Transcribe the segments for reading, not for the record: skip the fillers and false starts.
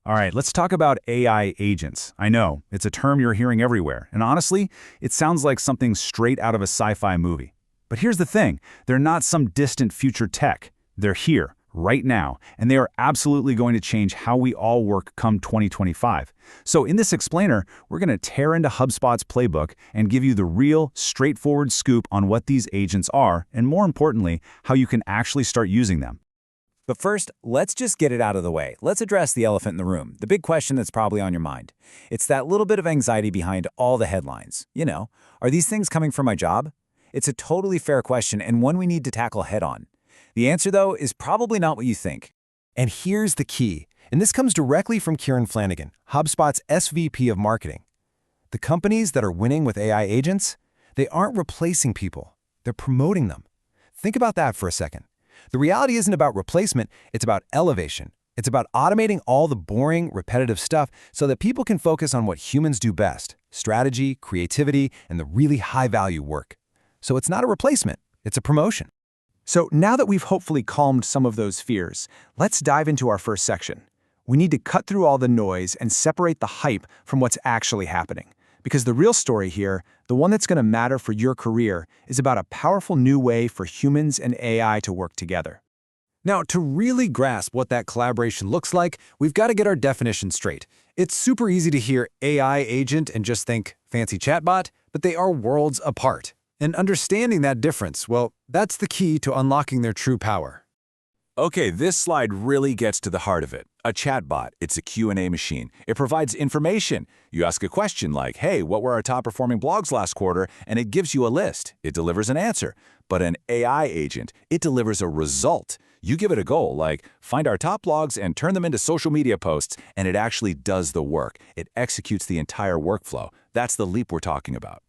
All right, let's talk about AI agents. I know, it's a term you're hearing everywhere, and honestly, it sounds like something straight out of a sci-fi movie. But here's the thing, they're not some distant future tech. They're here, right now, and they are absolutely going to change how we all work come 2025. So in this explainer, we're going to tear into HubSpot's playbook and give you the real, straightforward scoop on what these agents are, and more importantly, how you can actually start using them. But first, let's just get it out of the way. Let's address the elephant in the room, the big question that's probably on your mind. It's that little bit of anxiety behind all the headlines. Are these things coming from my job? It's a totally fair question and one we need to tackle head-on. The answer, though, is probably not what you think. And here's the key, and this comes directly from Kieran Flanagan, HubSpot's SVP of Marketing. The companies that are winning with AI agents, they aren't replacing people, they're promoting them. Think about that for a second. The reality isn't about replacement, it's about elevation. It's about automating all the boring, repetitive stuff so that people can focus on what humans do best: strategy, creativity, and the really high-value work. So it's not a replacement, it's a promotion. So now that we've hopefully calmed some of those fears, let's dive into our first section. We need to cut through all the noise and separate the hype from what's actually happening. Because the real story here, the one that's going to matter for your career, is about a powerful new way for humans and AI to work together. Now, to really grasp what that collaboration looks like, we've got to get our definition straight. It's super easy to hear AI agent and just think fancy chatbot, but they are worlds apart. And understanding that difference, well, that's the key to unlocking their true power. Okay, this slide really gets to the heart of it. A chatbot, it's a Q&A machine. It provides information. You ask a question like, hey, what were our top performing blogs last quarter? And it gives you a list. It delivers an answer. But an AI agent, it delivers a result. You give it a goal like, find our top blogs and turn them into social media posts, and it actually does the work. It executes the entire workflow. That's the leap we're talking about.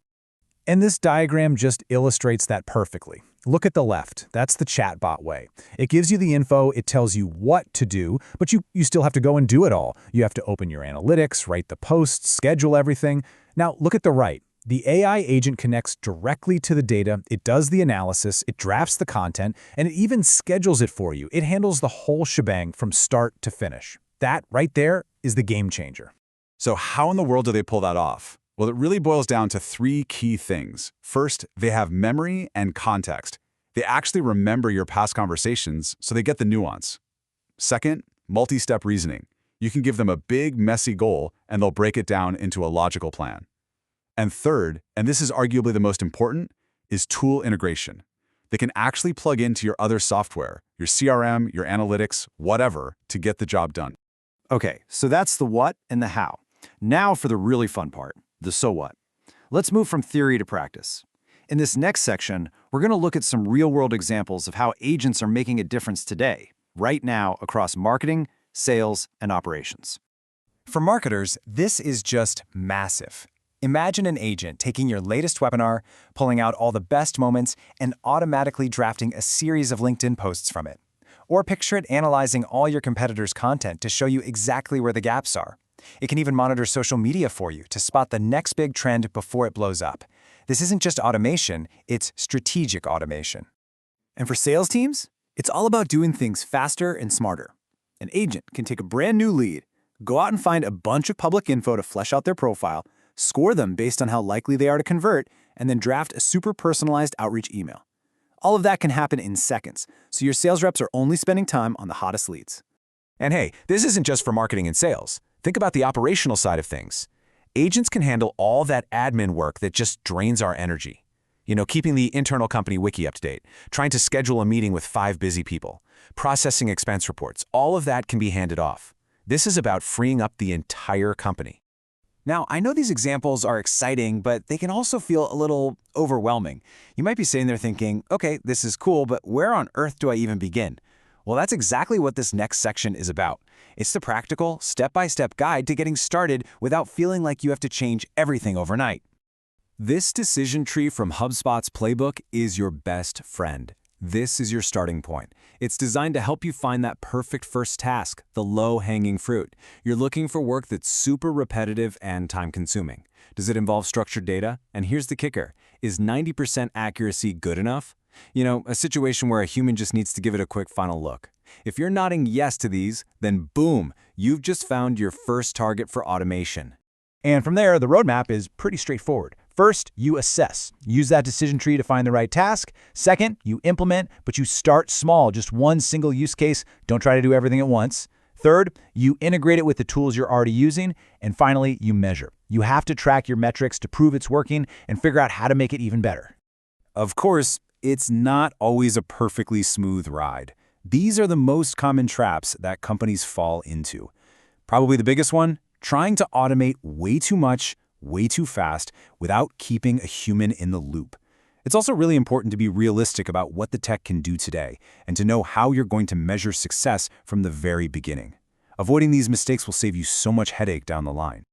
And this diagram just illustrates that perfectly. Look at the left. That's the chatbot way. It gives you the info, it tells you what to do, but you still have to go and do it all. You have to open your analytics, write the posts, schedule everything. Now, look at the right. The AI agent connects directly to the data, it does the analysis, it drafts the content, and it even schedules it for you. It handles the whole shebang from start to finish. That right there is the game changer. So how in the world do they pull that off? Well, it really boils down to three key things. First, they have memory and context. They actually remember your past conversations, so they get the nuance. Second, multi-step reasoning. You can give them a big, messy goal, and they'll break it down into a logical plan. And third, and this is arguably the most important, is tool integration. They can actually plug into your other software, your CRM, your analytics, whatever, to get the job done. Okay, so that's the what and the how. Now for the really fun part, the so what. Let's move from theory to practice. In this next section, we're going to look at some real-world examples of how agents are making a difference today, right now, across marketing, sales, and operations. For marketers, this is just massive. Imagine an agent taking your latest webinar, pulling out all the best moments, and automatically drafting a series of LinkedIn posts from it. Or picture it analyzing all your competitors' content to show you exactly where the gaps are. It can even monitor social media for you to spot the next big trend before it blows up. This isn't just automation, it's strategic automation. And for sales teams, it's all about doing things faster and smarter. An agent can take a brand new lead, go out and find a bunch of public info to flesh out their profile, score them based on how likely they are to convert, and then draft a super personalized outreach email. All of that can happen in seconds, so your sales reps are only spending time on the hottest leads. And hey, this isn't just for marketing and sales. Think about the operational side of things. Agents can handle all that admin work that just drains our energy. Keeping the internal company wiki up to date, trying to schedule a meeting with 5 busy people, processing expense reports, all of that can be handed off. This is about freeing up the entire company. Now, I know these examples are exciting, but they can also feel a little overwhelming. You might be sitting there thinking, okay, this is cool, but where on earth do I even begin? Well, that's exactly what this next section is about. It's the practical, step-by-step guide to getting started without feeling like you have to change everything overnight. This decision tree from HubSpot's playbook is your best friend. This is your starting point. It's designed to help you find that perfect first task, the low-hanging fruit. You're looking for work that's super repetitive and time-consuming. Does it involve structured data? And here's the kicker. Is 90% accuracy good enough? A situation where a human just needs to give it a quick final look. If you're nodding yes to these, then boom, you've just found your first target for automation. And from there, the roadmap is pretty straightforward. First, you assess. Use that decision tree to find the right task. Second, you implement, but you start small, just one single use case. Don't try to do everything at once. Third, you integrate it with the tools you're already using. And finally, you measure. You have to track your metrics to prove it's working and figure out how to make it even better. Of course, it's not always a perfectly smooth ride. These are the most common traps that companies fall into. Probably the biggest one, trying to automate way too much, way too fast, without keeping a human in the loop. It's also really important to be realistic about what the tech can do today, and to know how you're going to measure success from the very beginning. Avoiding these mistakes will save you so much headache down the line.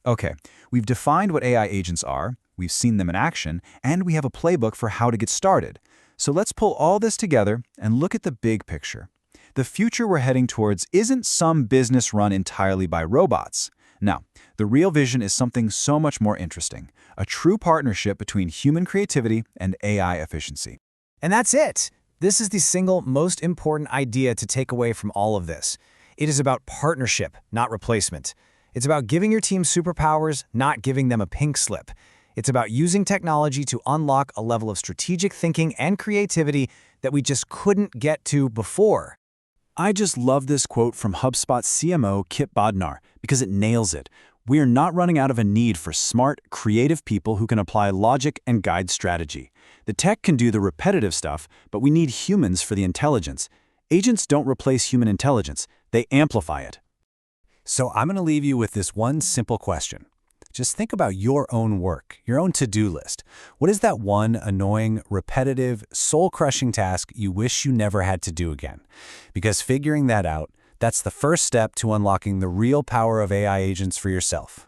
Okay, we've defined what AI agents are, we've seen them in action, and we have a playbook for how to get started. So let's pull all this together and look at the big picture. The future we're heading towards isn't some business run entirely by robots. No, the real vision is something so much more interesting, a true partnership between human creativity and AI efficiency. And that's it. This is the single most important idea to take away from all of this. It is about partnership, not replacement. It's about giving your team superpowers, not giving them a pink slip. It's about using technology to unlock a level of strategic thinking and creativity that we just couldn't get to before. I just love this quote from HubSpot CMO Kip Bodnar because it nails it. We are not running out of a need for smart, creative people who can apply logic and guide strategy. The tech can do the repetitive stuff, but we need humans for the intelligence. Agents don't replace human intelligence, they amplify it. So I'm going to leave you with this one simple question. Just think about your own work, your own to-do list. What is that one annoying, repetitive, soul-crushing task you wish you never had to do again? Because figuring that out, that's the first step to unlocking the real power of AI agents for yourself.